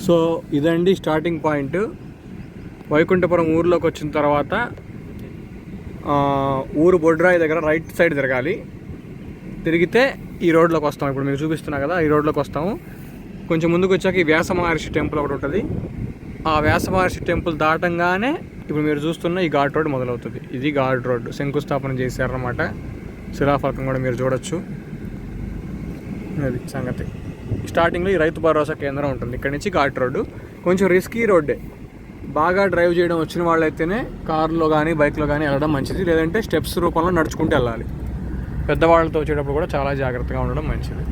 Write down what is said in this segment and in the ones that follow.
So ఇదండి starting point. Vaikunthapuram ఊర్లోకి వచ్చిన తర్వాత ఊరు బొడ్రాయి దగ్గర రైట్ సైడ్ తిరగాలి. తిరిగితే ఈ రోడ్లోకి వస్తాం. ఇప్పుడు మీరు చూపిస్తున్నా కదా, ఈ రోడ్లోకి వస్తాము. కొంచెం ముందుకు వచ్చాక ఈ వ్యాస మహర్షి టెంపుల్ ఒకటి ఉంటుంది. ఆ వ్యాస మహర్షి టెంపుల్ దాటంగానే ఇప్పుడు మీరు చూస్తున్న ఈ ఘాట్ రోడ్ మొదలవుతుంది. ఇది ఘాట్ రోడ్, శంకుస్థాపన చేశారన్నమాట. శిలాఫలకం కూడా మీరు చూడొచ్చు. అది సంగతి. స్టార్టింగ్లో ఈ రైతు భరోసా కేంద్రం ఉంటుంది. ఇక్కడ నుంచి ఘాట్ రోడ్డు కొంచెం రిస్కీ రోడ్డే. బాగా డ్రైవ్ చేయడం వచ్చిన వాళ్ళైతేనే కార్లో కానీ బైక్లో కానీ వెళ్ళడం మంచిది, లేదంటే స్టెప్స్ రూపంలో నడుచుకుంటూ వెళ్ళాలి. పెద్దవాళ్ళతో వచ్చేటప్పుడు కూడా చాలా జాగ్రత్తగా ఉండడం మంచిది.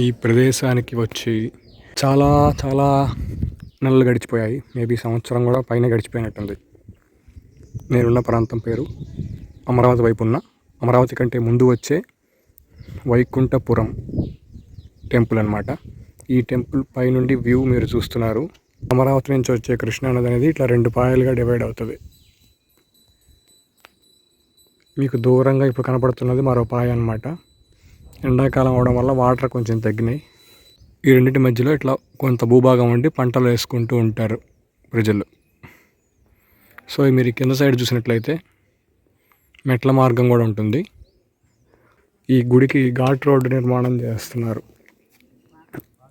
ఈ ప్రదేశానికి వచ్చి చాలా చాలా నెలలు గడిచిపోయాయి. మేబీ సంవత్సరం కూడా పైన గడిచిపోయినట్టుంది. నేనున్న ప్రాంతం పేరు అమరావతి వైపు ఉన్న, అమరావతి కంటే ముందు వచ్చే వైకుంఠపురం టెంపుల్ అన్నమాట. ఈ టెంపుల్ పై నుండి వ్యూ మీరు చూస్తున్నారు. అమరావతి నుంచి వచ్చే కృష్ణానది అనేది ఇట్లా 2 పాయలుగా డివైడ్ అవుతుంది. మీకు దూరంగా ఇప్పుడు కనపడుతున్నది మరో పాయ అన్నమాట. ఎండాకాలం అవడం వల్ల వాటర్ కొంచెం తగ్గినాయి. ఈ రెండింటి మధ్యలో ఇట్లా కొంత భూభాగం ఉండి పంటలు వేసుకుంటూ ఉంటారు ప్రజలు. సో మీరు కింద సైడ్ చూసినట్లయితే మెట్ల మార్గం కూడా ఉంటుంది. ఈ గుడికి ఘాట్ రోడ్డు నిర్మాణం చేస్తున్నారు.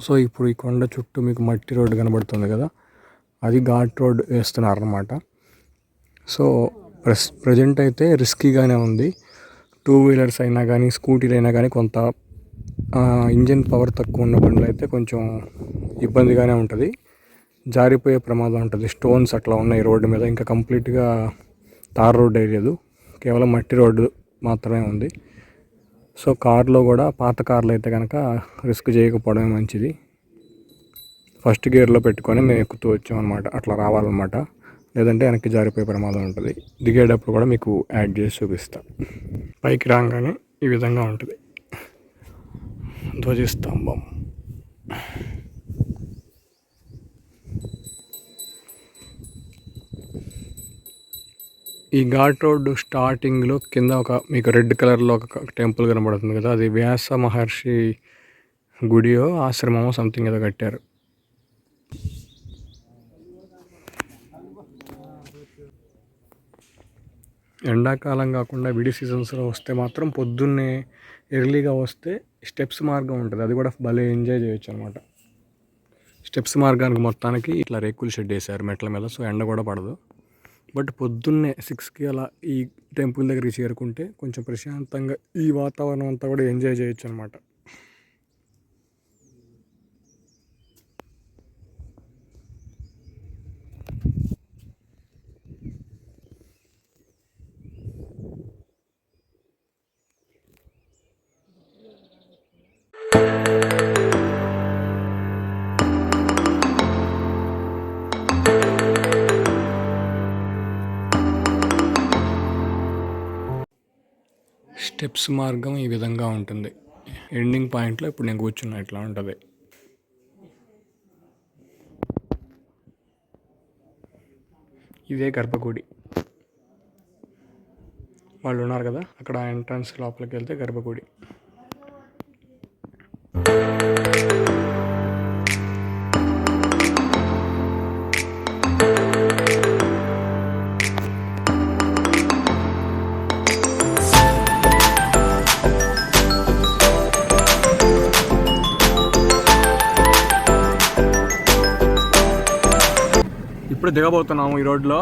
సో ఇప్పుడు ఈ కొండ చుట్టూ మీకు మట్టి రోడ్డు కనబడుతుంది కదా, అది ఘాట్ రోడ్ వేస్తున్నారు అన్నమాట. సో ప్రజెంట్ అయితే రిస్కీగానే ఉంది. 2 వీలర్స్ అయినా కానీ స్కూటీలు అయినా కానీ కొంత ఇంజిన్ పవర్ తక్కువ ఉన్న బండ్లు అయితే కొంచెం ఇబ్బందిగానే ఉంటుంది. జారిపోయే ప్రమాదం ఉంటుంది. స్టోన్స్ అట్లా ఉన్నాయి రోడ్డు మీద. ఇంకా కంప్లీట్గా తార్ రోడ్ వేయలేదు, కేవలం మట్టి రోడ్డు మాత్రమే ఉంది. సో కార్లో కూడా పాత కార్లు అయితే కనుక రిస్క్ చేయకపోవడమే మంచిది. ఫస్ట్ గేర్లో పెట్టుకొని మేము ఎక్కుతూ వచ్చాం అనమాట. అట్లా రావాలన్నమాట, లేదంటే వెనక్కి జారిపోయే ప్రమాదం ఉంటుంది. దిగేటప్పుడు కూడా మీకు యాడ్ చేసి చూపిస్తా. పైకి రాగానే ఈ విధంగా ఉంటుంది ధ్వజస్తంభం. ఈ ఘాట్ రోడ్డు స్టార్టింగ్లో కింద మీకు రెడ్ కలర్లో ఒక టెంపుల్ కనబడుతుంది కదా, అది వ్యాస మహర్షి గుడియో ఆశ్రమమో సంథింగ్ ఏదో కట్టారు. ఎండాకాలం కాకుండా విడి సీజన్స్లో వస్తే మాత్రం పొద్దున్నే ఎర్లీగా వస్తే స్టెప్స్ మార్గం ఉంటుంది. అది కూడా భలే ఎంజాయ్ చేయొచ్చు అనమాట. స్టెప్స్ మార్గానికి మొత్తానికి ఇట్లా రేకుల షెడ్ వేసారు మెట్ల మీద, సో ఎండ కూడా పడదు. బట్ పొద్దున్నే 6కి అలా ఈ టెంపుల్ దగ్గరికి చేరుకుంటే కొంచెం ప్రశాంతంగా ఈ వాతావరణం అంతా కూడా ఎంజాయ్ చేయొచ్చు అనమాట. స్టెప్స్ మార్గం ఈ విధంగా ఉంటుంది. ఎండింగ్ పాయింట్లో ఇప్పుడు నేను కూర్చున్నా ఇట్లా ఉంటుంది. ఇదే గర్భగుడి. వాళ్ళు ఉన్నారు కదా అక్కడ ఎంట్రన్స్ లోపలికి వెళ్తే గర్భగుడి. ఇప్పుడు దిగబోతున్నాము ఈ రోడ్లో.